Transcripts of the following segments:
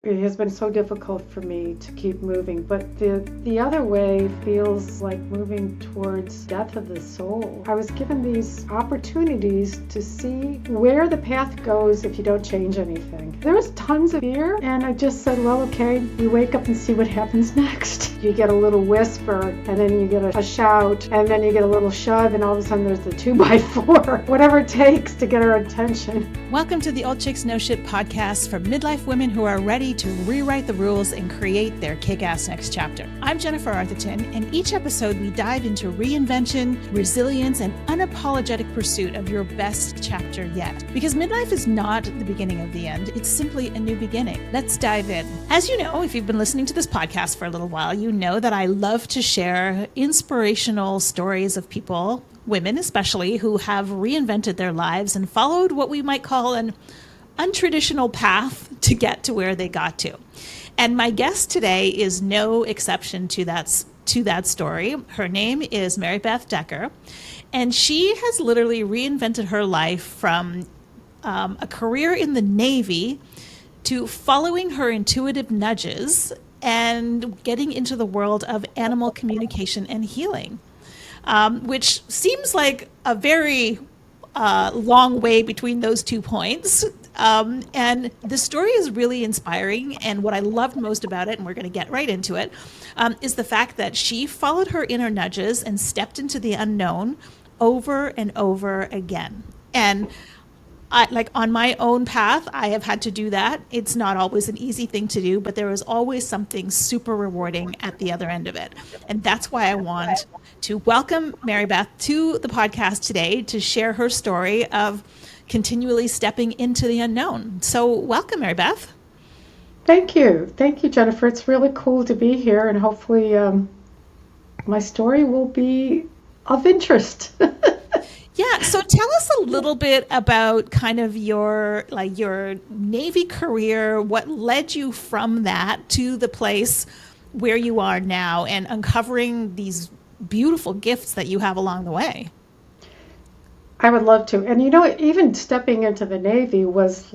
It has been so difficult for me to keep moving, but the other way feels like moving towards death of the soul. I was given these opportunities to see where the path goes if you don't change anything. There was tons of fear, and I just said, well, okay, we wake up and see what happens next. You get a little whisper, and then you get a shout, and then you get a little shove, and all of a sudden there's the 2x4, whatever it takes to get our attention. Welcome to the Old Chicks No Shit podcast for midlife women who are ready to rewrite the rules and create their kick-ass next chapter. I'm Jennifer Arthurton, and each episode we dive into reinvention, resilience, and unapologetic pursuit of your best chapter yet. Because midlife is not the beginning of the end, it's simply a new beginning. Let's dive in. As you know, if you've been listening to this podcast for a little while, you know that I love to share inspirational stories of people, women especially, who have reinvented their lives and followed what we might call an untraditional path to get to where they got to. And my guest today is no exception to that story. Her name is Maribeth Decker, and she has literally reinvented her life from a career in the Navy to following her intuitive nudges and getting into the world of animal communication and healing, which seems like a very long way between those 2 points. And the story is really inspiring. And what I loved most about it, and we're going to get right into it, is the fact that she followed her inner nudges and stepped into the unknown over and over again. And on my own path, I have had to do that. It's not always an easy thing to do, but there is always something super rewarding at the other end of it. And that's why I want to welcome Maribeth to the podcast today to share her story of continually stepping into the unknown. So welcome, Maribeth. Thank you. Thank you, Jennifer. It's really cool to be here, and hopefully my story will be of interest. Yeah, so tell us a little bit about kind of your Navy career, what led you from that to the place where you are now and uncovering these beautiful gifts that you have along the way. I would love to. And even stepping into the Navy was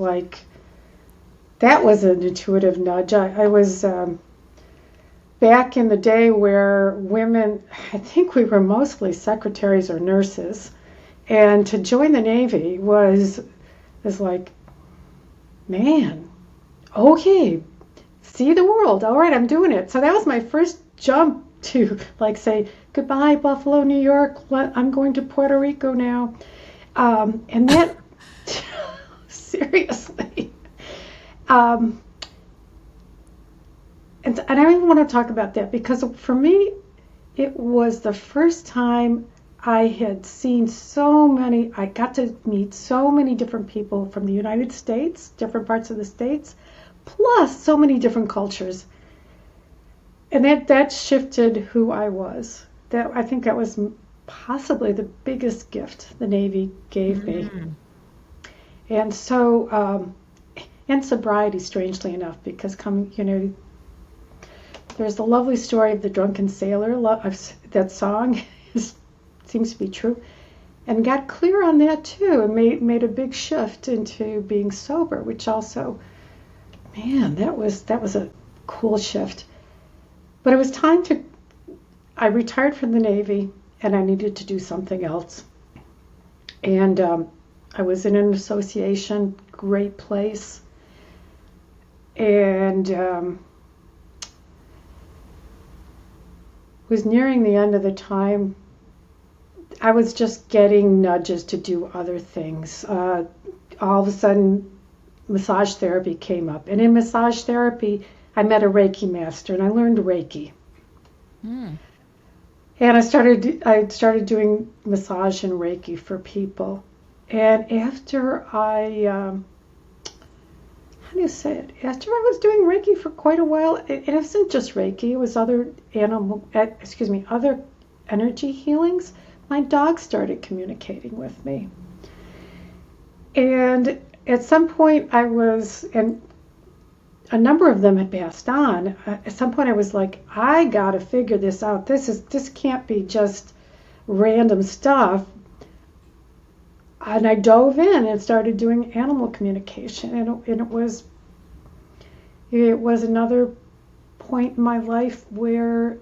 that was an intuitive nudge. I was back in the day where women, I think we were mostly secretaries or nurses, and to join the Navy was like, man, okay, see the world. All right, I'm doing it. So that was my first jump to say, goodbye, Buffalo, New York. I'm going to Puerto Rico now. And that, seriously. And I don't even want to talk about that, because for me, it was the first time I had seen I got to meet so many different people from the United States, different parts of the States, plus so many different cultures. And that shifted who I was. I think that was possibly the biggest gift the Navy gave me. And so, and sobriety, strangely enough, because there's the lovely story of the drunken sailor. That song seems to be true, and got clear on that too, and made a big shift into being sober, which also, man, that was a cool shift. But it was time I retired from the Navy, and I needed to do something else. And I was in an association, great place, and was nearing the end of the time. I was just getting nudges to do other things. All of a sudden, massage therapy came up. And in massage therapy, I met a Reiki master, and I learned Reiki. And I started doing massage and Reiki for people. And after how do you say it? After I was doing Reiki for quite a while, it wasn't just Reiki, it was other energy healings. My dog started communicating with me. And at some point and a number of them had passed on. At some point I was like, I gotta figure this out. This can't be just random stuff. And I dove in and started doing animal communication, and it was it was another point in my life where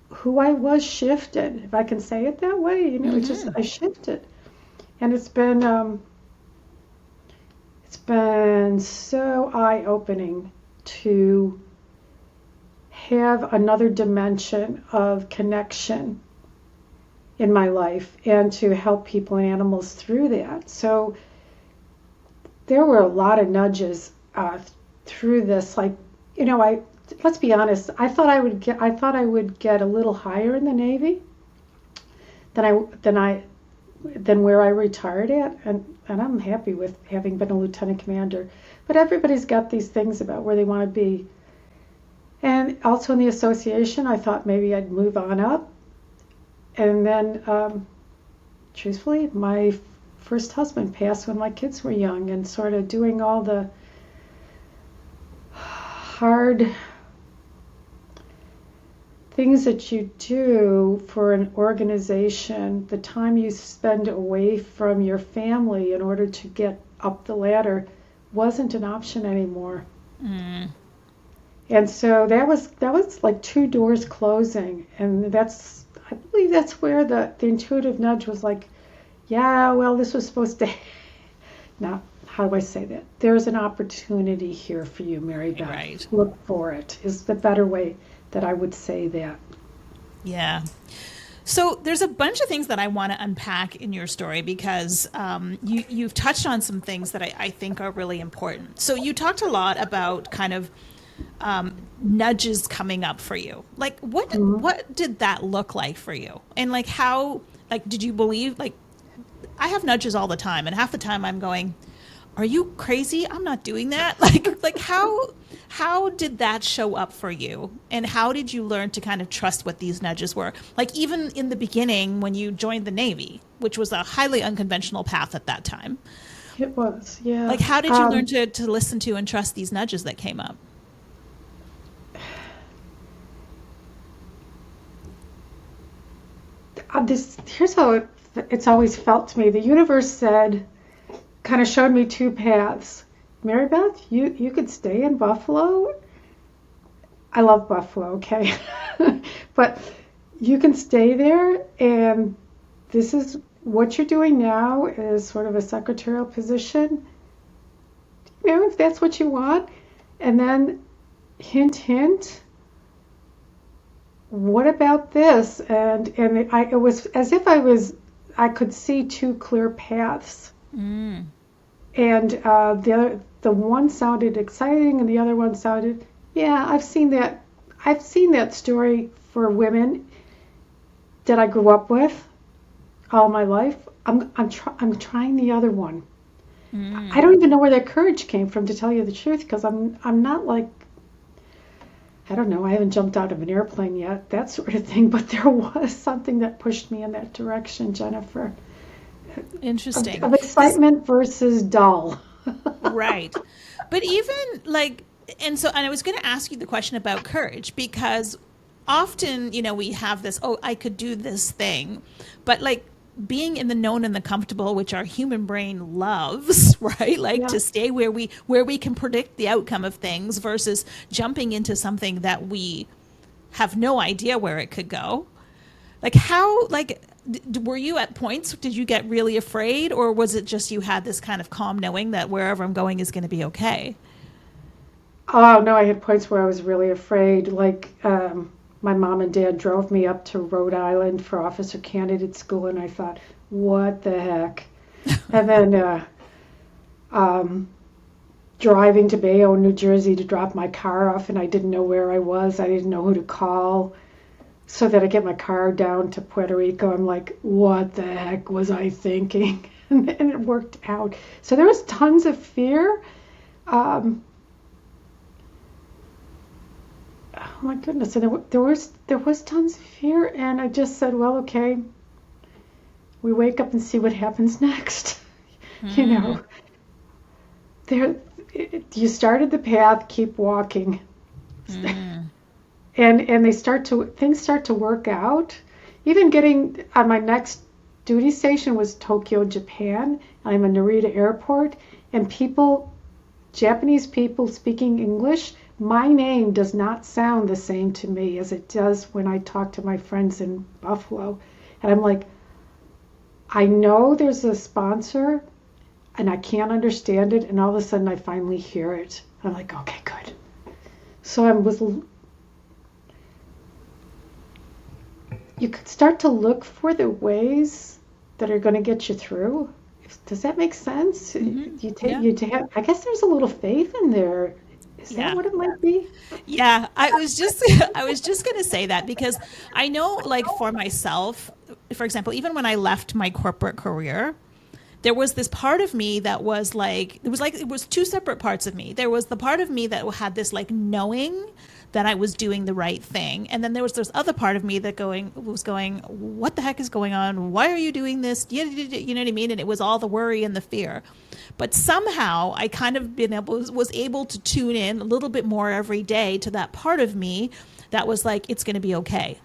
who I was shifted, if I can say it that way. It just, I shifted. And it's been so eye-opening to have another dimension of connection in my life and to help people and animals through that. So there were a lot of nudges through this. Like, let's be honest. I thought I would get a little higher in the Navy than where I retired at, and I'm happy with having been a lieutenant commander. But everybody's got these things about where they want to be. And also in the association, I thought maybe I'd move on up. And then, truthfully, my first husband passed when my kids were young, and sort of doing all the hard things that you do for an organization, the time you spend away from your family in order to get up the ladder wasn't an option anymore. And so that was like two doors closing, and I believe that's where the intuitive nudge was like, yeah, well, this was supposed to. Now, how do I say that? There's an opportunity here for you, Maribeth. Right. Look for it is the better way that I would say that. Yeah. So there's a bunch of things that I want to unpack in your story because you've touched on some things that I think are really important. So you talked a lot about kind of nudges coming up for you. Like what did that look like for you? And like how, like, did you believe, like, I have nudges all the time, and half the time I'm going, are you crazy? I'm not doing that. Like how did that show up for you? And how did you learn to kind of trust what these nudges were? Like even in the beginning when you joined the Navy, which was a highly unconventional path at that time. It was, yeah. Like how did you learn to listen to and trust these nudges that came up? Here's how it's always felt to me. The universe said, kind of showed me two paths. Maribeth, you could stay in Buffalo. I love Buffalo, okay? But you can stay there, and this is what you're doing now is sort of a secretarial position. If that's what you want. And then, hint, hint, what about this? And it was as if I could see two clear paths. And the one sounded exciting, and the other one sounded, yeah, I've seen that story for women that I grew up with all my life. I'm trying the other one. I don't even know where that courage came from, to tell you the truth, because I'm not like, I don't know, I haven't jumped out of an airplane yet, that sort of thing, but there was something that pushed me in that direction, Jennifer. Interesting. Of excitement versus dull. Right. But even like, and I was going to ask you the question about courage, because often, we have this, oh, I could do this thing, but like being in the known and the comfortable, which our human brain loves, right? Like to stay where we can predict the outcome of things versus jumping into something that we have no idea where it could go. Like how, like, were you at points, did you get really afraid, or was it just you had this kind of calm knowing that wherever I'm going is going to be okay? Oh, no, I had points where I was really afraid. Like, my mom and dad drove me up to Rhode Island for officer candidate school, and I thought, what the heck? And then driving to Bayonne, New Jersey to drop my car off, and I didn't know where I was. I didn't know who to call. So that I get my car down to Puerto Rico, I'm like, what the heck was I thinking? And it worked out. So there was tons of fear. Oh my goodness. And there was tons of fear. And I just said, well, okay, we wake up and see what happens next. You started the path, keep walking. And things start to work out. Even getting on my next duty station was Tokyo, Japan. I'm in Narita Airport, and Japanese people speaking English, my name does not sound the same to me as it does when I talk to my friends in Buffalo. And I'm like, I know there's a sponsor and I can't understand it. And all of a sudden I finally hear it. I'm like, okay, good. So you could start to look for the ways that are going to get you through. Does that make sense? I guess there's a little faith in there. Is that what it might be? Yeah, I was just going to say that because I know, like, for myself, for example, even when I left my corporate career, there was this part of me that was like it was two separate parts of me. There was the part of me that had this like knowing that I was doing the right thing, and then there was this other part of me that was going, what the heck is going on? Why are you doing this? You know what I mean? And it was all the worry and the fear. But somehow I kind of was able to tune in a little bit more every day to that part of me that was like, it's going to be okay.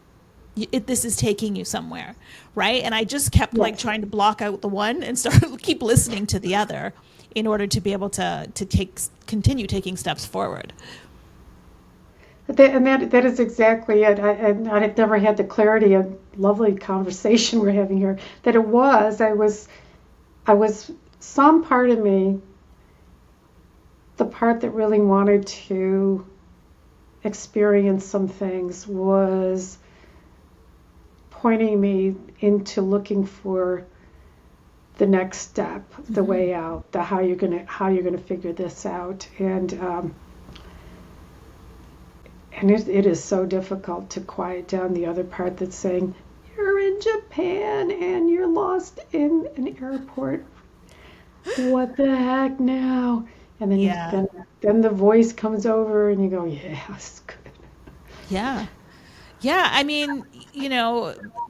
This is taking you somewhere, right? And I just kept like trying to block out the one and keep listening to the other in order to be able to continue taking steps forward. That is exactly it. I had never had the clarity and lovely conversation we're having here. That I was some part of me, the part that really wanted to experience some things was pointing me into looking for the next step, the way out, how you're gonna figure this out, and it is so difficult to quiet down the other part that's saying you're in Japan and you're lost in an airport. What the heck now? And then the voice comes over and you go, yes, good. Yeah. Yeah, I mean,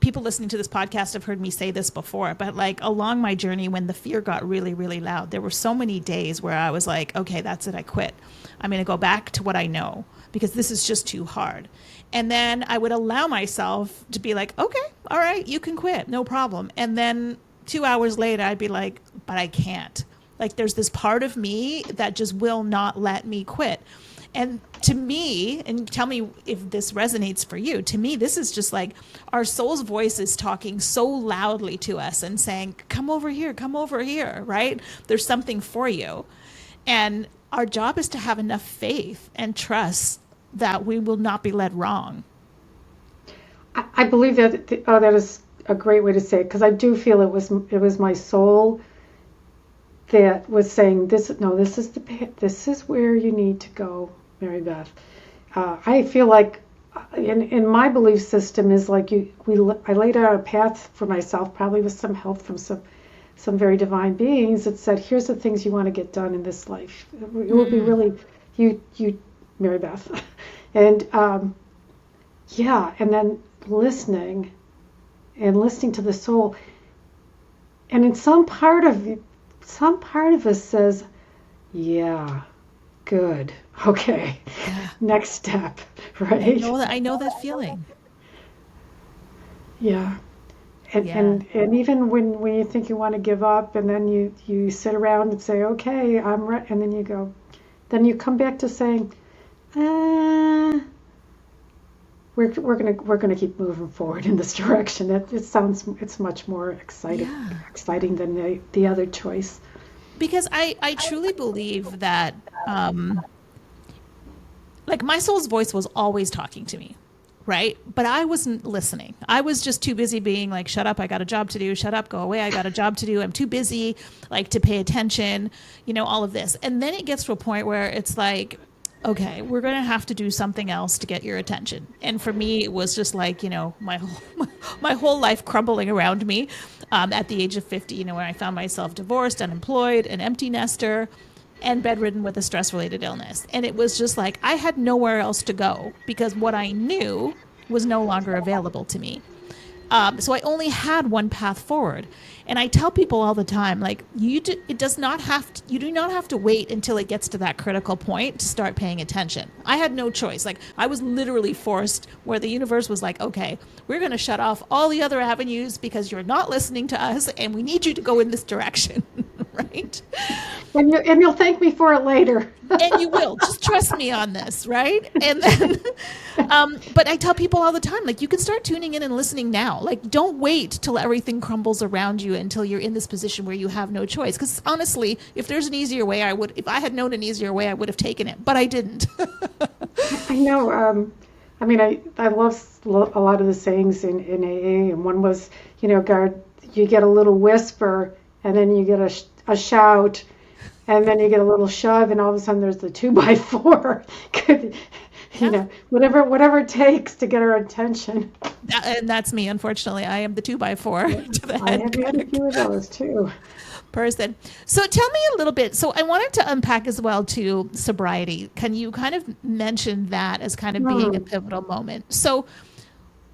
people listening to this podcast have heard me say this before, but like along my journey when the fear got really, really loud, there were so many days where I was like, okay, that's it, I quit. I'm going to go back to what I know because this is just too hard. And then I would allow myself to be like, okay, all right, you can quit, no problem. And then 2 hours later, I'd be like, but I can't. Like there's this part of me that just will not let me quit. And to me, and tell me if this resonates for you, to me, this is just like our soul's voice is talking so loudly to us and saying, come over here, right? There's something for you. And our job is to have enough faith and trust that we will not be led wrong. I believe that is a great way to say it, because I do feel it was my soul that was saying, this is where you need to go, Maribeth. I feel like in my belief system is like I laid out a path for myself, probably with some help from some very divine beings that said, here's the things you want to get done in this life. It will be really you Maribeth. And and then listening to the soul. And in some part of us says, yeah, good, okay, next step, right? I know that feeling. Yeah. And even when you think you want to give up, and then you sit around and say, okay, I'm ready, and then you come back to saying, we're gonna keep moving forward in this direction. It's much more exciting than the other choice. Because I truly believe that like my soul's voice was always talking to me, right? But I wasn't listening. I was just too busy being like, shut up, I got a job to do. Shut up, go away, I got a job to do. I'm too busy like to pay attention, all of this. And then it gets to a point where it's like, okay, we're going to have to do something else to get your attention. And for me, it was just like, my whole life crumbling around me at the age of 50, when I found myself divorced, unemployed, an empty nester, and bedridden with a stress-related illness. And it was just like, I had nowhere else to go because what I knew was no longer available to me. So I only had one path forward. And I tell people all the time, like, you do not have to wait until it gets to that critical point to start paying attention. I had no choice. Like, I was literally forced where the universe was like, okay, we're going to shut off all the other avenues because you're not listening to us and we need you to go in this direction. right? And you'll thank me for it later. And you will, just trust me on this, right? And then but I tell people all the time, like, you can start tuning in and listening now. Like, don't wait till everything crumbles around you until you're in this position where you have no choice, because honestly, if there's an easier way, if I had known an easier way, I would have taken it, but I didn't. I know. I mean, I love a lot of the sayings in AA, and one was, God, you get a little whisper, and then you get a shout, and then you get a little shove, and all of a sudden there's the 2x4. Whatever it takes to get our attention. And that's me, unfortunately. I am the 2x4 to the I head have had a few of those too. person. So tell me a little bit. So I wanted to unpack as well to sobriety. Can you kind of mention that as kind of being a pivotal moment? So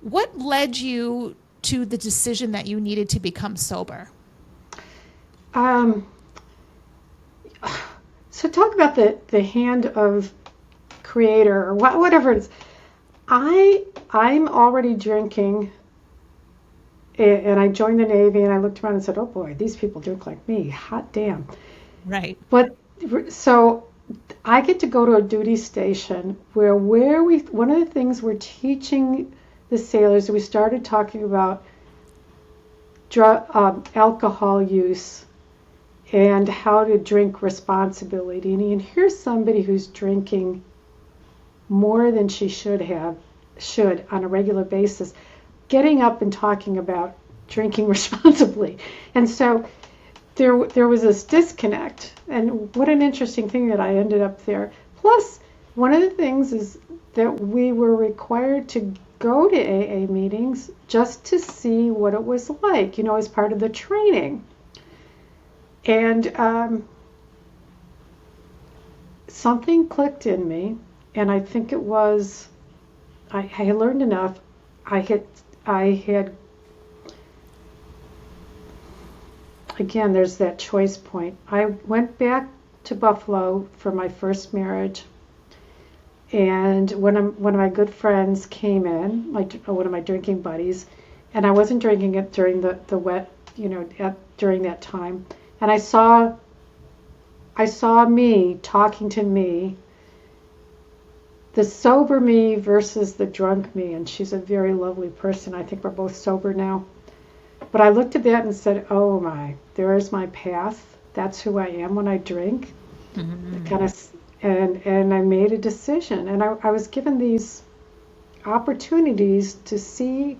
what led you to the decision that you needed to become sober? So talk about the hand of creator or whatever it is. I'm already drinking, and I joined the Navy, and I looked around and said, oh boy, these people drink like me. Hot damn. Right. But so I get to go to a duty station where one of the things we're teaching the sailors, we started talking about alcohol use and how to drink responsibly. And here's somebody who's drinking more than she should on a regular basis, getting up and talking about drinking responsibly. And so there was this disconnect. And what an interesting thing that I ended up there. Plus, one of the things is that we were required to go to AA meetings just to see what it was like, as part of the training. And something clicked in me, and I think it was, I had learned enough. I had, again, there's that choice point. I went back to Buffalo for my first marriage, and one of my good friends came in, one of my drinking buddies, and I wasn't drinking it during the wet, during that time. And I saw me talking to me, the sober me versus the drunk me, and she's a very lovely person. I think we're both sober now. But I looked at that and said, oh my, there's my path. That's who I am when I drink. Mm-hmm. And I made a decision. And I was given these opportunities to see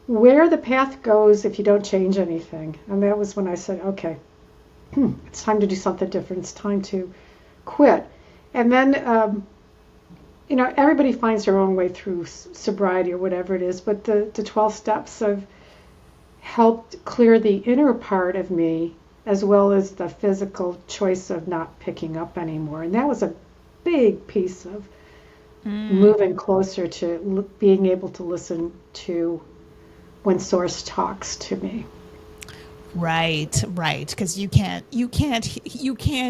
where the path goes if you don't change anything. And that was when I said, okay, it's time to do something different. It's time to quit. And then, everybody finds their own way through sobriety or whatever it is, but the 12 steps have helped clear the inner part of me as well as the physical choice of not picking up anymore. And that was a big piece of moving closer to being able to listen to when Source talks to me. Right. Because you can't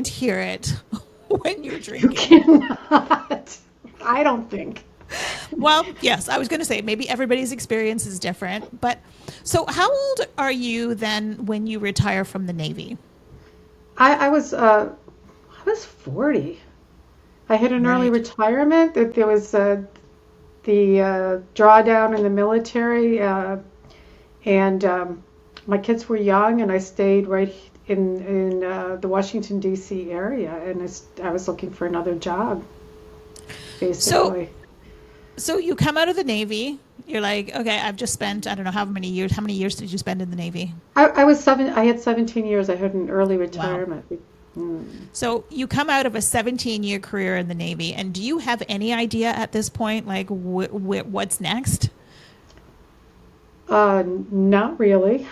hear it when you're drinking. You cannot. I don't think. Well, yes, I was going to say maybe everybody's experience is different. But so how old are you then when you retire from the Navy? I was 40. I had an early retirement. There was the drawdown in the military, and my kids were young, and I stayed right in the Washington, D.C. area, and I was looking for another job, basically. So you come out of the Navy, you're like, okay, I've just spent, I don't know how many years. How many years did you spend in the Navy? I had 17 years. I had an early retirement. Wow. So you come out of a 17-year career in the Navy, and do you have any idea at this point, like what's next? Not really.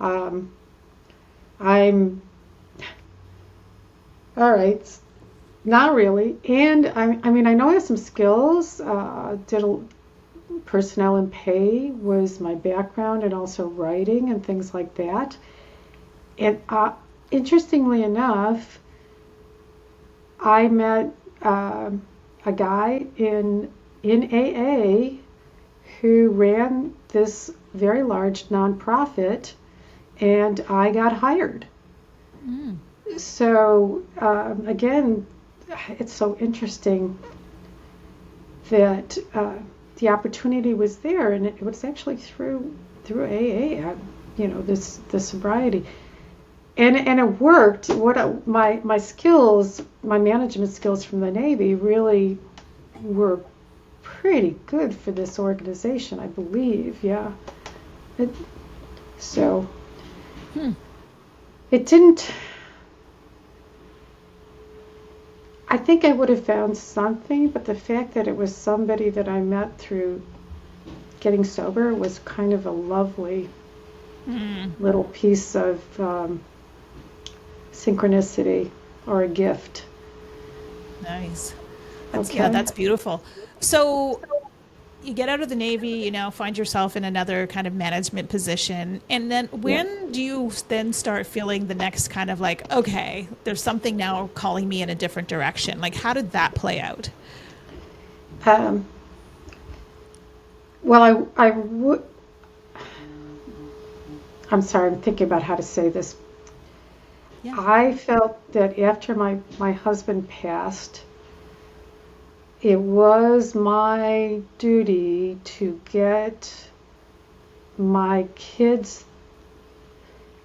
I'm all right. Not really. And I mean, I know I have some skills. Personnel and pay was my background, and also writing and things like that. And interestingly enough, I met a guy in AA who ran this very large nonprofit, and I got hired. So again, it's so interesting that the opportunity was there, and it was actually through AA, the sobriety, and it worked. My skills, my management skills from the Navy, really were pretty good for this organization, I believe. Yeah, so it didn't. I think I would have found something, but the fact that it was somebody that I met through getting sober was kind of a lovely little piece of synchronicity or a gift. Nice. Yeah, that's beautiful. So you get out of the Navy, find yourself in another kind of management position. And then when do you then start feeling the next kind of like, okay, there's something now calling me in a different direction? Like, how did that play out? Well, I'm sorry, I'm thinking about how to say this. Yeah. I felt that after my husband passed, it was my duty to get my kids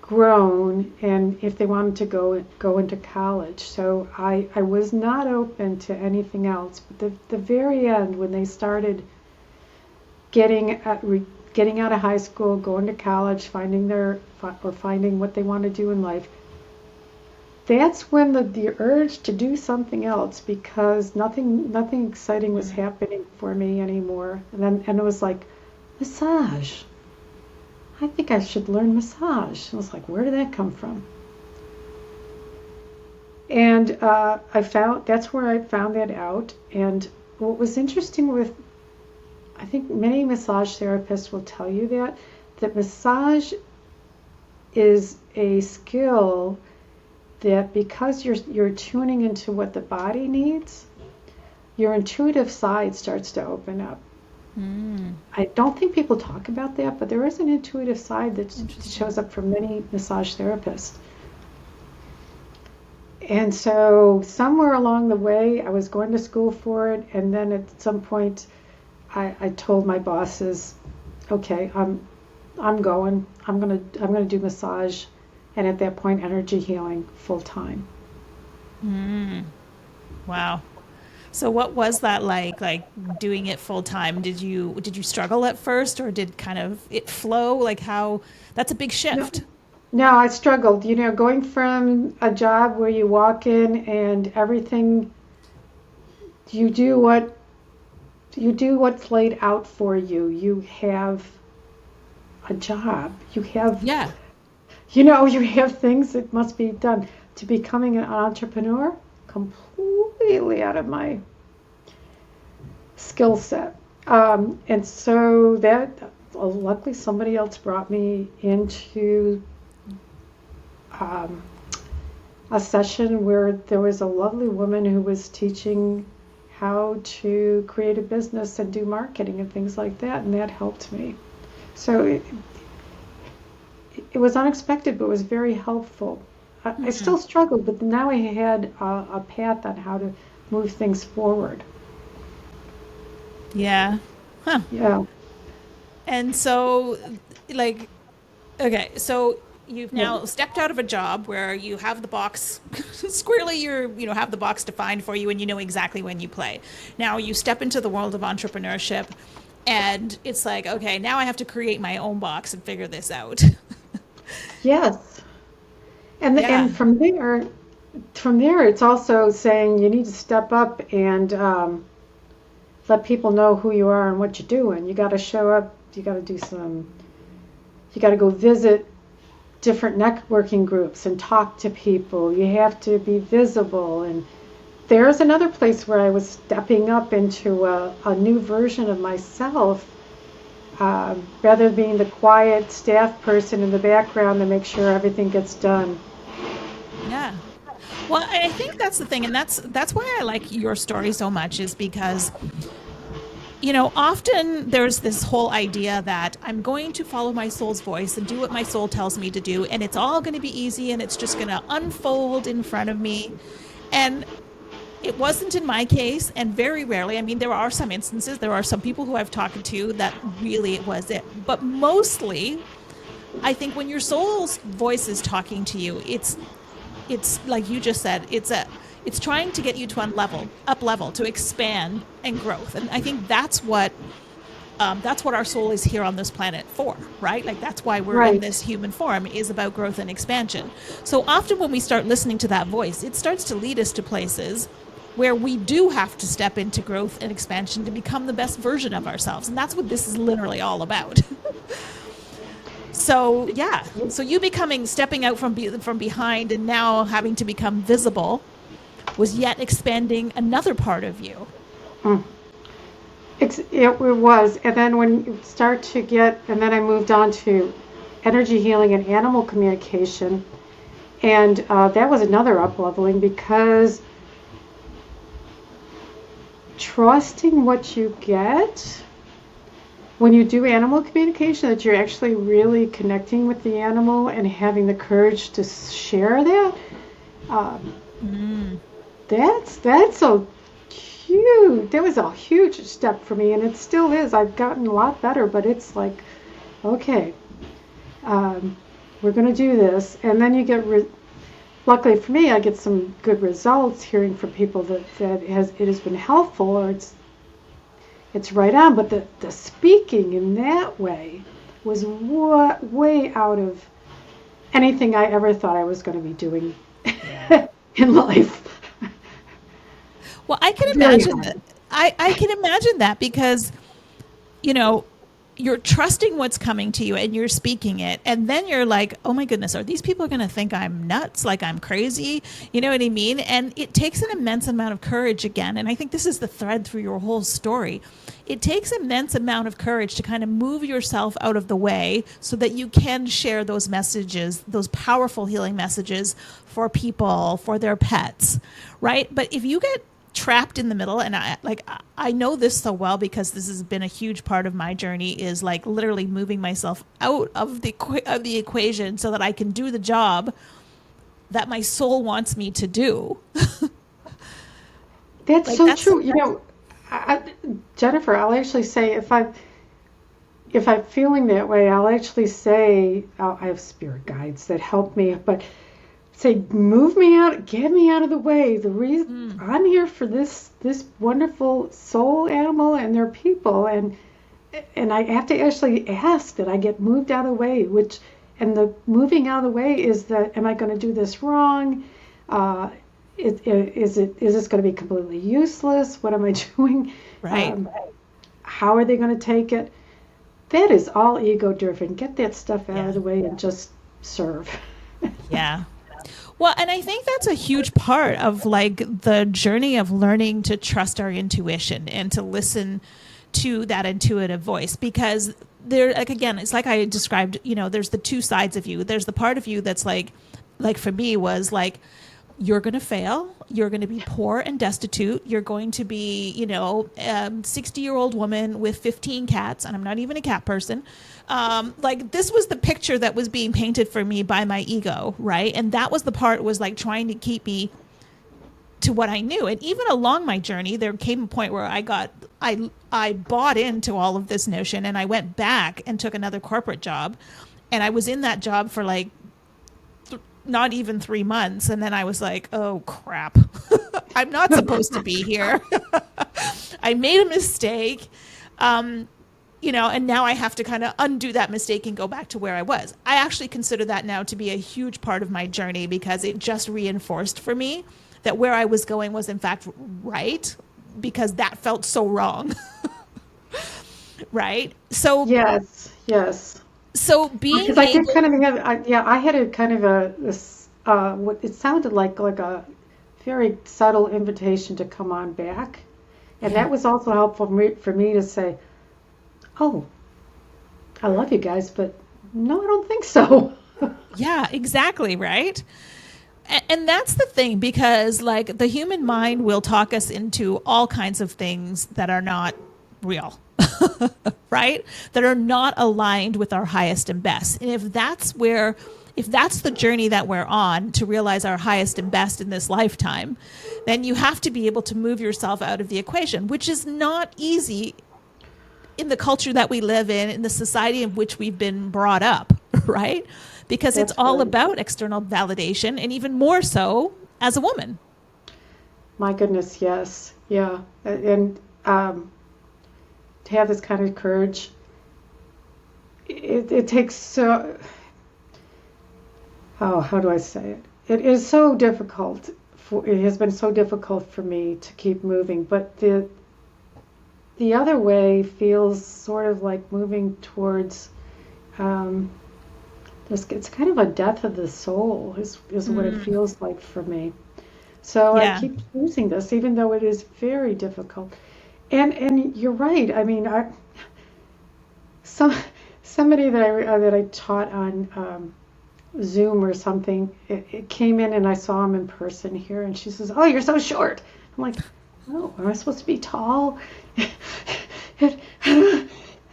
grown, and if they wanted to go into college. So I was not open to anything else. But the very end, when they started getting out of high school, going to college, finding what they want to do in life, that's when the urge to do something else, because nothing exciting was happening for me anymore. And it was like, massage. I think I should learn massage. I was like, where did that come from? And that's where I found that out. And what was interesting I think many massage therapists will tell you that massage is a skill that, because you're tuning into what the body needs, your intuitive side starts to open up. I don't think people talk about that, but there is an intuitive side that shows up for many massage therapists. And so somewhere along the way, I was going to school for it, and then at some point, I told my bosses, okay, I'm going. I'm gonna do massage. And at that point, energy healing full time. Wow. So what was that like doing it full time? Did you struggle at first, or did kind of it flow? Like, how, that's a big shift. No, I struggled. Going from a job where you walk in and everything, you do what's laid out for you. You have a job. You have you have things that must be done. To becoming an entrepreneur, completely out of my skill set. And so that, luckily somebody else brought me into a session where there was a lovely woman who was teaching how to create a business and do marketing and things like that, and that helped me. So it was unexpected, but it was very helpful. I still struggled, but now I had a path on how to move things forward. Yeah. Huh. Yeah. And so, okay, so you've now stepped out of a job where you have the box squarely, have the box defined for you, and you know exactly when you play. Now you step into the world of entrepreneurship, and it's like, okay, now I have to create my own box and figure this out. Yes. And from there, it's also saying you need to step up and let people know who you are and what you're doing. You got to show up. You got to go visit different networking groups and talk to people. You have to be visible. And there's another place where I was stepping up into a new version of myself, rather than being the quiet staff person in the background to make sure everything gets done. Yeah. Well, I think that's the thing, and that's why I like your story so much, is because Often there's this whole idea that I'm going to follow my soul's voice and do what my soul tells me to do, and it's all going to be easy and it's just going to unfold in front of me. And it wasn't in my case, and very rarely. I mean, there are some instances, there are some people who I've talked to that really it was it. But mostly, I think when your soul's voice is talking to you, it's like you just said, it's trying to get you to up level, to expand and growth. And I think that's what our soul is here on this planet for, right? Like that's why we're in this human form, is about growth and expansion. So often when we start listening to that voice, it starts to lead us to places where we do have to step into growth and expansion to become the best version of ourselves. And that's what this is literally all about. So yeah, so you stepping out from behind and now having to become visible was yet expanding another part of you. It was. And then when you start to and then I moved on to energy healing and animal communication. And that was another up-leveling, because trusting what you get when you do animal communication, that you're actually really connecting with the animal and having the courage to share that. That was a huge step for me, and it still is. I've gotten a lot better, but it's like, okay, we're going to do this. And then you get, luckily for me, I get some good results hearing from people that it has been helpful, or it's right on. But the speaking in that way was way out of anything I ever thought I was going to be doing in life. Well, I can imagine that. I can imagine that, because, you're trusting what's coming to you and you're speaking it. And then you're like, oh my goodness, are these people going to think I'm nuts? Like I'm crazy? You know what I mean? And it takes an immense amount of courage again. And I think this is the thread through your whole story. It takes an immense amount of courage to kind of move yourself out of the way so that you can share those messages, those powerful healing messages for people, for their pets, right? But if you get trapped in the middle, and I know this so well, because this has been a huge part of my journey, is like literally moving myself out of the equation so that I can do the job that my soul wants me to do. That's so true. Jennifer, I'll actually say, if I'm feeling that way, I'll actually say, I have spirit guides that help me, but say, move me out, get me out of the way. The reason I'm here for this wonderful soul animal and their people, and I have to actually ask that I get moved out of the way. And the moving out of the way is that, am I going to do this wrong? Is this going to be completely useless? What am I doing? Right. How are they going to take it? That is all ego-driven. Get that stuff out of the way and just serve. Yeah. Well, and I think that's a huge part of like the journey of learning to trust our intuition and to listen to that intuitive voice, because there, like, again, it's like I described, there's the two sides of you. There's the part of you that's like for me was like, you're going to fail. You're going to be poor and destitute. You're going to be, 60-year-old woman with 15 cats. And I'm not even a cat person. This was the picture that was being painted for me by my ego. Right. And that was the part, was like trying to keep me to what I knew. And even along my journey, there came a point where I bought into all of this notion, and I went back and took another corporate job. And I was in that job for like not even 3 months. And then I was like, oh crap, I'm not supposed to be here. I made a mistake. And now I have to kind of undo that mistake and go back to where I was. I actually consider that now to be a huge part of my journey, because it just reinforced for me that where I was going was in fact right, because that felt so wrong. Right. So yes. So being because I did kind of have, I had a kind of what it sounded like a very subtle invitation to come on back, and that was also helpful for me to say, oh, I love you guys, but no, I don't think so. Yeah, exactly, right? And that's the thing, because like the human mind will talk us into all kinds of things that are not real, right? That are not aligned with our highest and best. And if that's the journey that we're on to realize our highest and best in this lifetime, then you have to be able to move yourself out of the equation, which is not easy in the culture that we live in the society in which we've been brought up, right? Because it's all about external validation, and even more so as a woman. My goodness, yes. Yeah. And to have this kind of courage, it takes so, how do I say it? It is so difficult. It has been so difficult for me to keep moving, but the other way feels sort of like moving towards, it's kind of a death of the soul is what it feels like for me. So I keep choosing this, even though it is very difficult. And you're right. I mean, somebody that I taught on Zoom or something, it came in and I saw him in person here, and she says, "Oh, you're so short." I'm like, "Oh, am I supposed to be tall?"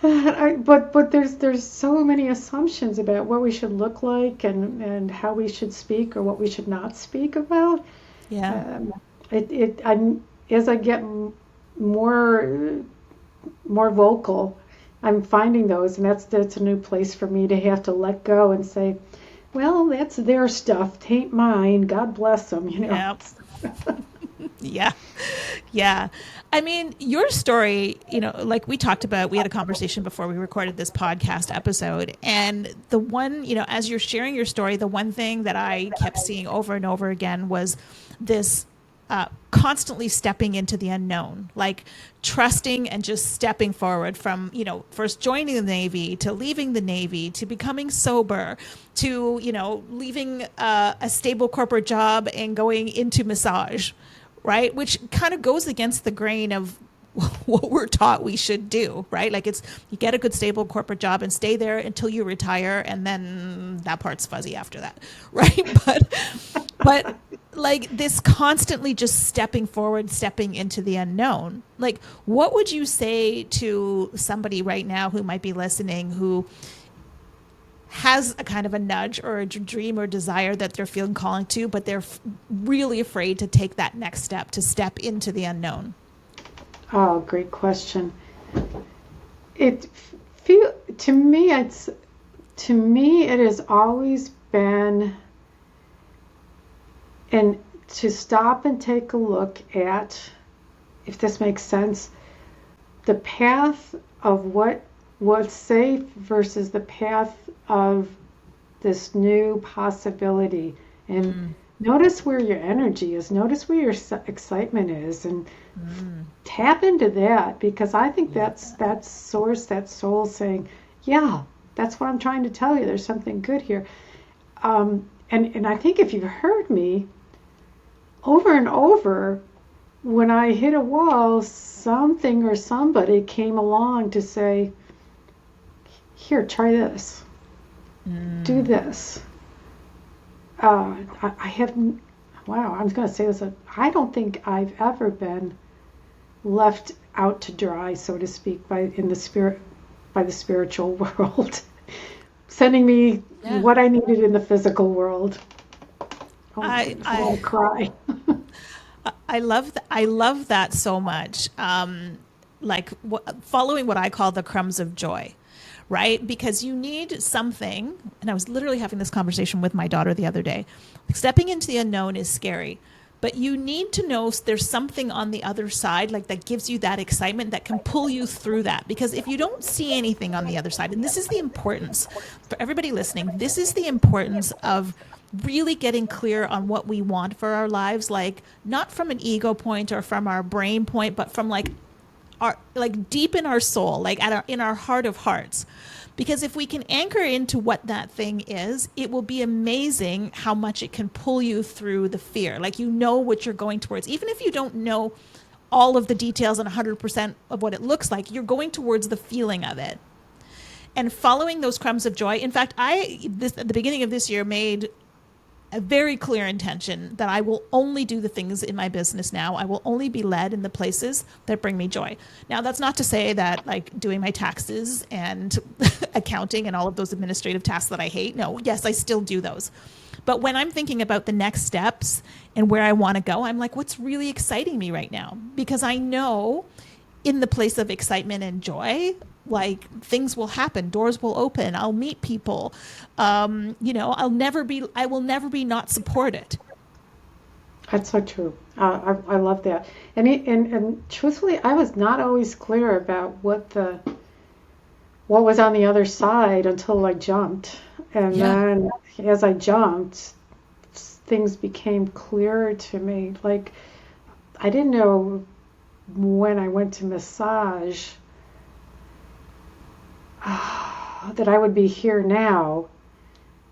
But there's so many assumptions about what we should look like and how we should speak or what we should not speak about. Yeah. As I get more vocal, I'm finding those, and that's a new place for me to have to let go and say, well, that's their stuff, tain't mine. God bless them, you know. Yep. Yeah. I mean, your story, like we talked about, we had a conversation before we recorded this podcast episode. And the one, as you're sharing your story, the one thing that I kept seeing over and over again was this constantly stepping into the unknown, like trusting and just stepping forward from, first joining the Navy to leaving the Navy to becoming sober to, leaving a stable corporate job and going into massage, right? Which kind of goes against the grain of what we're taught we should do, right? Like you get a good stable corporate job and stay there until you retire, and then that part's fuzzy after that, right? But like this constantly just stepping forward, stepping into the unknown. Like, what would you say to somebody right now who might be listening who has a kind of a nudge or a dream or desire that they're feeling calling to, but they're really afraid to take that next step, to step into the unknown? Oh, great question. To me it has always been, and to stop and take a look at, if this makes sense, the path of what's safe versus the path of this new possibility. And notice where your energy is, notice where your excitement is, and tap into that, because I think that's that source, that soul saying, yeah, that's what I'm trying to tell you. There's something good here. And I think if you've heard me over and over, when I hit a wall, something or somebody came along to say, here, try this. Do this. I haven't, wow, I'm going to say this, I don't think I've ever been left out to dry, so to speak, by the spiritual world, sending me what I needed in the physical world. Oh, I cry. I love that so much. Following what I call the crumbs of joy, right? Because you need something, and I was literally having this conversation with my daughter the other day. Stepping into the unknown is scary, but you need to know there's something on the other side, like that gives you that excitement that can pull you through that. Because if you don't see anything on the other side, and this is the importance for everybody listening, this is the importance of really getting clear on what we want for our lives, like not from an ego point or from our brain point, but from our deep in our soul, like in our heart of hearts. Because if we can anchor into what that thing is, it will be amazing how much it can pull you through the fear. Like, what you're going towards, even if you don't know all of the details and 100% of what it looks like, you're going towards the feeling of it. And following those crumbs of joy. In fact, at the beginning of this year, made a very clear intention that I will only do the things in my business now. I will only be led in the places that bring me joy. Now, that's not to say that like doing my taxes and accounting and all of those administrative tasks that I hate. No, yes, I still do those. But when I'm thinking about the next steps and where I want to go, I'm like, what's really exciting me right now? Because I know in the place of excitement and joy, like things will happen, doors will open, I'll meet people, I will never be not supported. That's so true. I love that. And truthfully, I was not always clear about what was on the other side until I jumped. And then as I jumped, things became clearer to me. Like I didn't know when I went to massage that I would be here now.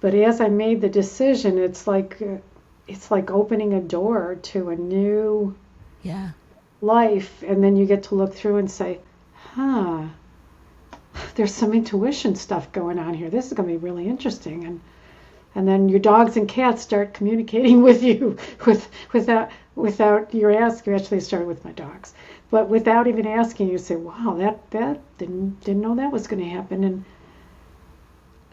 But as I made the decision, it's like opening a door to a new life, and then you get to look through and say, there's some intuition stuff going on here. This is going to be really interesting. And then your dogs and cats start communicating with you without your asking. Actually, it started with my dogs, but without even asking, you say, "Wow, that didn't know that was going to happen." And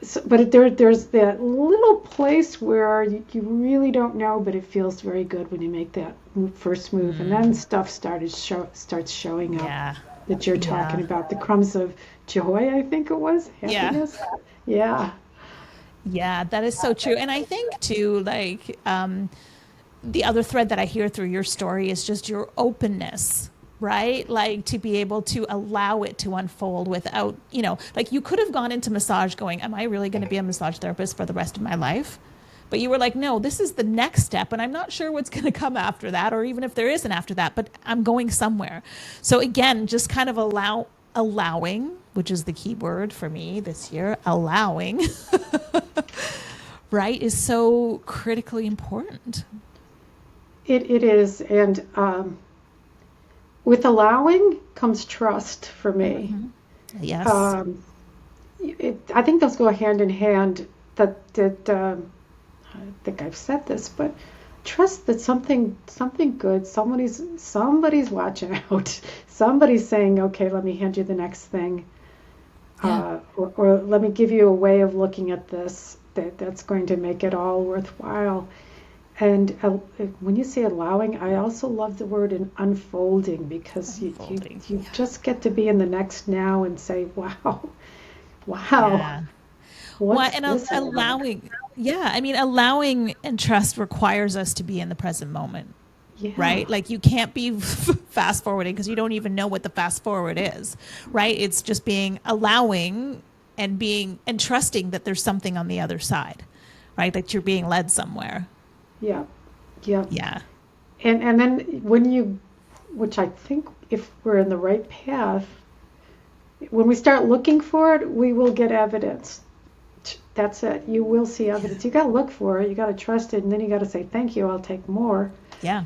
so, but there's that little place where you really don't know, but it feels very good when you make that first move, and then stuff starts showing up that you're talking about, the crumbs of joy. I think it was happiness. Yeah, that is so true. And I think too, like, the other thread that I hear through your story is just your openness, right? Like to be able to allow it to unfold without, like you could have gone into massage going, am I really going to be a massage therapist for the rest of my life? But you were like, no, this is the next step. And I'm not sure what's going to come after that, or even if there isn't after that, but I'm going somewhere. So again, just kind of allowing, which is the key word for me this year, allowing, right, is so critically important. It is. And with allowing comes trust for me. Mm-hmm. Yes. I think those go hand in hand. I think I've said this, but trust that something good, somebody's watching out. Somebody's saying, okay, let me hand you the next thing. Or let me give you a way of looking at this that's going to make it all worthwhile. And when you say allowing, I also love the word unfolding, because you just get to be in the next now and say, wow. Allowing. Yeah, I mean, allowing and trust requires us to be in the present moment, right? Like you can't be fast forwarding because you don't even know what the fast forward is, right? It's just allowing and trusting that there's something on the other side, right? That you're being led somewhere. Yeah. And then which I think if we're in the right path, when we start looking for it, we will get evidence. That's it. You will see evidence. You got to look for it. You got to trust it. And then you got to say, thank you, I'll take more. Yeah.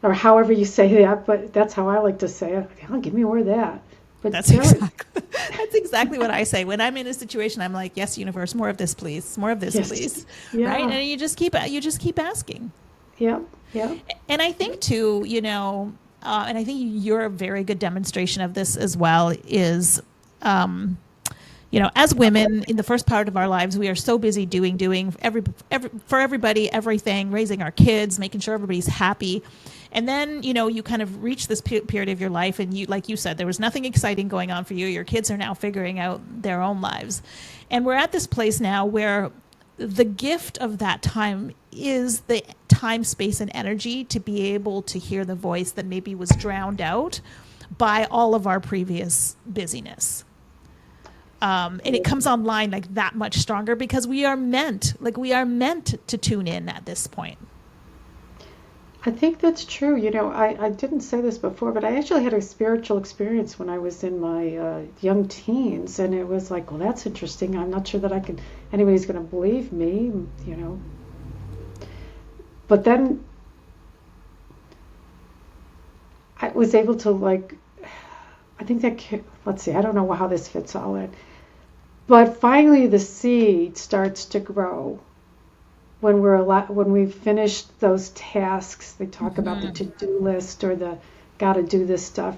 Or however you say that, but that's how I like to say it. Oh, give me more of that. But that's exactly what I say. When I'm in a situation, I'm like, yes, universe, more of this, please. More of this, please. Yeah. Right? And you just keep asking. Yeah. And I think too, and I think you're a very good demonstration of this as well, is as women in the first part of our lives, we are so busy doing for everybody, everything, raising our kids, making sure everybody's happy. And then, you kind of reach this period of your life and you, like you said, there was nothing exciting going on for you. Your kids are now figuring out their own lives. And we're at this place now where the gift of that time is the time, space, and energy to be able to hear the voice that maybe was drowned out by all of our previous busyness. And it comes online like that much stronger because we are meant to tune in at this point. I think that's true. I didn't say this before, but I actually had a spiritual experience when I was in my young teens, and it was like, well, that's interesting. I'm not sure that anybody's going to believe me, But then I was able to I think that, let's see, I don't know how this fits all in. But finally the seed starts to grow. when we've finished those tasks, they talk about the to-do list or the gotta do this stuff.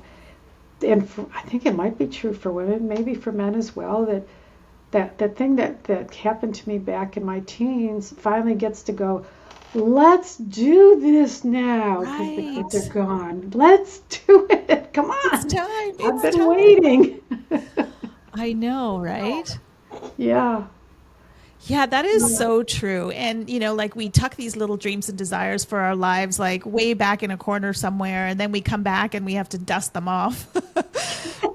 And I think it might be true for women, maybe for men as well, that thing that happened to me back in my teens finally gets to go, let's do this now because the kids are gone. Let's do it. Come on. It's time. I've been waiting. I know, right? Yeah. Yeah, that is so true. And, like we tuck these little dreams and desires for our lives, like way back in a corner somewhere, and then we come back and we have to dust them off.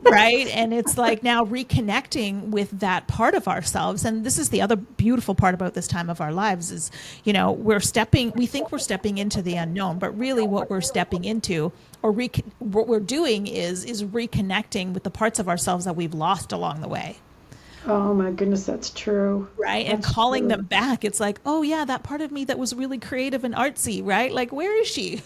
Right. And it's like now reconnecting with that part of ourselves. And this is the other beautiful part about this time of our lives is, we think we're stepping into the unknown, but really what we're stepping into or what we're doing is reconnecting with the parts of ourselves that we've lost along the way. Oh my goodness, that's true. Right. And calling them back. It's like, oh yeah, that part of me that was really creative and artsy, right? Like, where is she?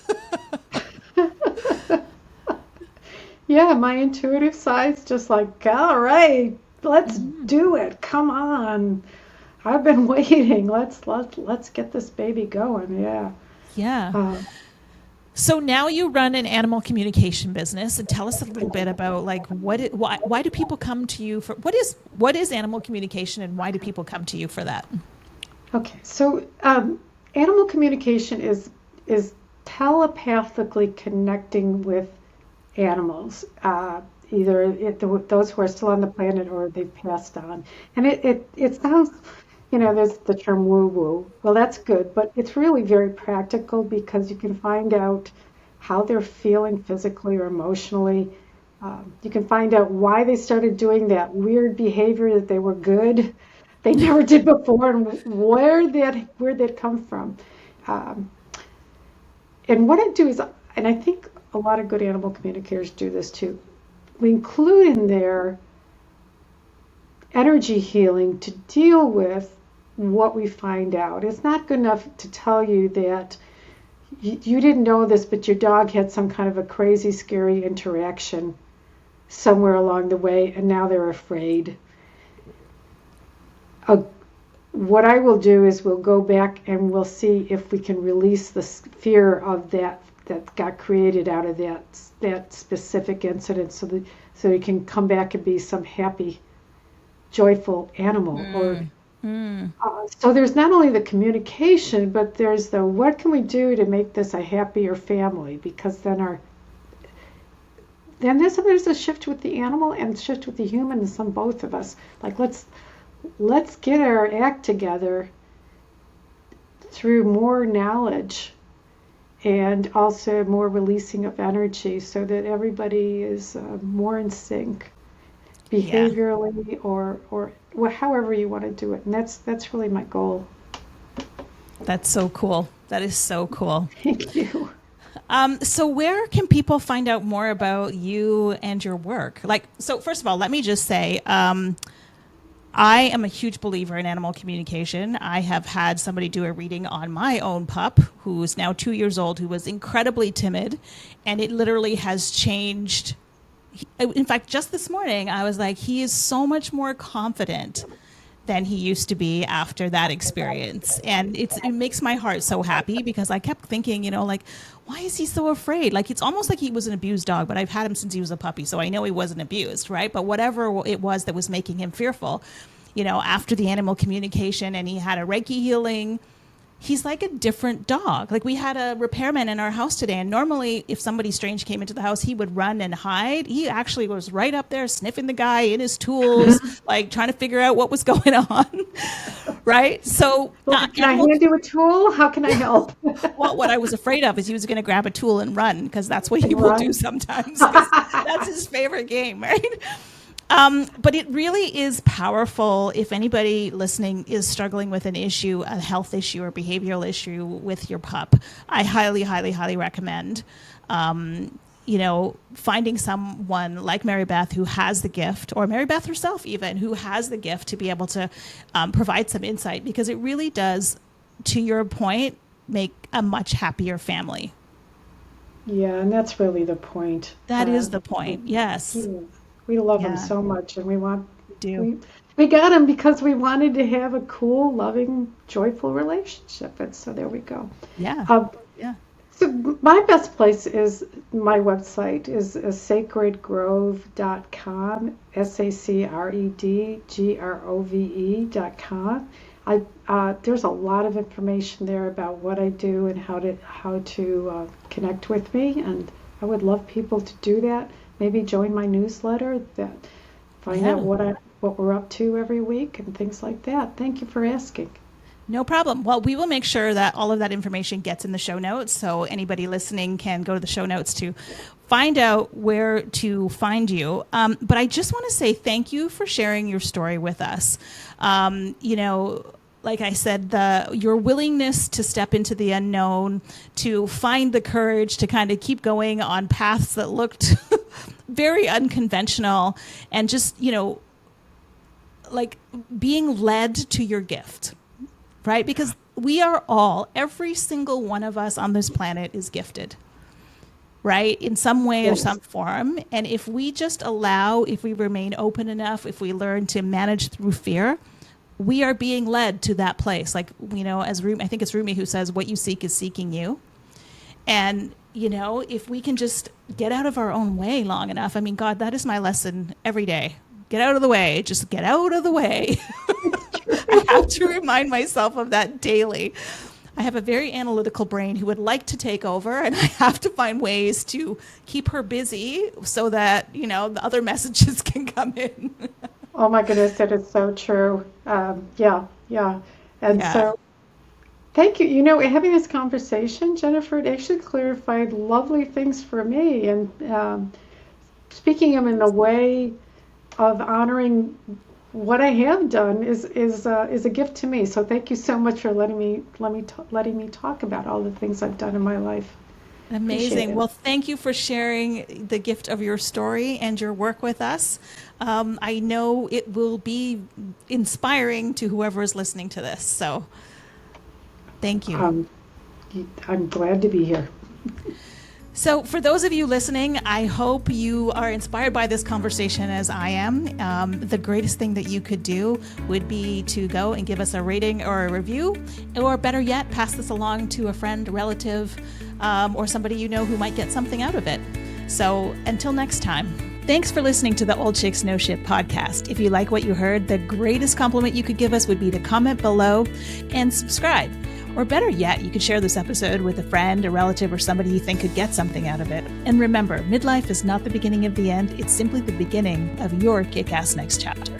Yeah, my intuitive side's just like, all right, let's do it. Come on. I've been waiting. Let's get this baby going. Yeah. Yeah. So now you run an animal communication business, and tell us a little bit about like why do people come to you for what is animal communication, and why do people come to you for that? Okay, so animal communication is telepathically connecting with animals, either those who are still on the planet or they've passed on, and it sounds. There's the term woo-woo. Well, that's good, but it's really very practical because you can find out how they're feeling physically or emotionally. You can find out why they started doing that weird behavior that they were good, they never did before, and where that come from. And what I do is, and I think a lot of good animal communicators do this too, we include in there energy healing to deal with what we find out. It's not good enough to tell you that you didn't know this, but your dog had some kind of a crazy, scary interaction somewhere along the way, and now they're afraid. What I will do is we'll go back and we'll see if we can release the fear of that got created out of that specific incident, so you can come back and be some happy, joyful animal. So there's not only the communication, but there's the what can we do to make this a happier family, because then there's a shift with the animal and shift with the human, and some both of us. Like let's get our act together through more knowledge and also more releasing of energy, so that everybody is more in sync behaviorally or however you want to do it. And that's really my goal. That's so cool. That is so cool. Thank you. So where can people find out more about you and your work? So first of all, let me just say, I am a huge believer in animal communication. I have had somebody do a reading on my own pup, who's now 2 years old, who was incredibly timid, and it literally has changed. In fact, just this morning, I was like, he is so much more confident than he used to be after that experience. And it makes my heart so happy, because I kept thinking, why is he so afraid? Like, it's almost like he was an abused dog, but I've had him since he was a puppy, so I know he wasn't abused, right? But whatever it was that was making him fearful, after the animal communication, and he had a Reiki healing, he's like a different dog. Like, we had a repairman in our house today, and normally if somebody strange came into the house, he would run and hide. He actually was right up there sniffing the guy in his tools, like trying to figure out what was going on. Right? So can I hand you a tool? How can I help? Well, what I was afraid of is he was going to grab a tool and run, because that's what he will do sometimes. That's his favorite game, right? But it really is powerful. If anybody listening is struggling with an issue, a health issue or behavioral issue with your pup, I highly, highly, highly recommend, finding someone like Maribeth who has the gift, or Maribeth herself even, who has the gift to be able to provide some insight, because it really does, to your point, make a much happier family. Yeah, and that's really the point. That is the point, yes. We love them so much, and we want. We got him because we wanted to have a cool, loving, joyful relationship. And so there we go. Yeah. Yeah. So my best place is my website is sacredgrove.com, sacredgrove.com. There's a lot of information there about what I do and how to connect with me, and I would love people to do that. Maybe join my newsletter, find out what we're up to every week and things like that. Thank you for asking. No problem. Well, we will make sure that all of that information gets in the show notes, so anybody listening can go to the show notes to find out where to find you. But I just want to say thank you for sharing your story with us. Like I said, your willingness to step into the unknown, to find the courage to kind of keep going on paths that looked very unconventional, and just, like being led to your gift. Right? Because we are every single one of us on this planet is gifted, right? In some way or some form. And if we just if we remain open enough, if we learn to manage through fear, we are being led to that place. Like, as Rumi, I think it's Rumi who says, what you seek is seeking you. And, if we can just get out of our own way long enough, I mean, God, that is my lesson every day. Get out of the way. Just get out of the way. I have to remind myself of that daily. I have a very analytical brain who would like to take over, and I have to find ways to keep her busy so that, the other messages can come in. Oh my goodness, that is so true. Yeah. And so thank you. Having this conversation, Jennifer, it actually clarified lovely things for me, and speaking them in a way of honoring what I have done is a gift to me. So thank you so much for letting me talk about all the things I've done in my life. Amazing. Well, thank you for sharing the gift of your story and your work with us. I know it will be inspiring to whoever is listening to this. So thank you. I'm glad to be here. So for those of you listening, I hope you are inspired by this conversation as I am. The greatest thing that you could do would be to go and give us a rating or a review, or better yet, pass this along to a friend, a relative, or somebody you know who might get something out of it. So until next time. Thanks for listening to the Old Chicks No Shit podcast. If you like what you heard, the greatest compliment you could give us would be to comment below and subscribe. Or better yet, you could share this episode with a friend, a relative, or somebody you think could get something out of it. And remember, midlife is not the beginning of the end. It's simply the beginning of your kick-ass next chapter.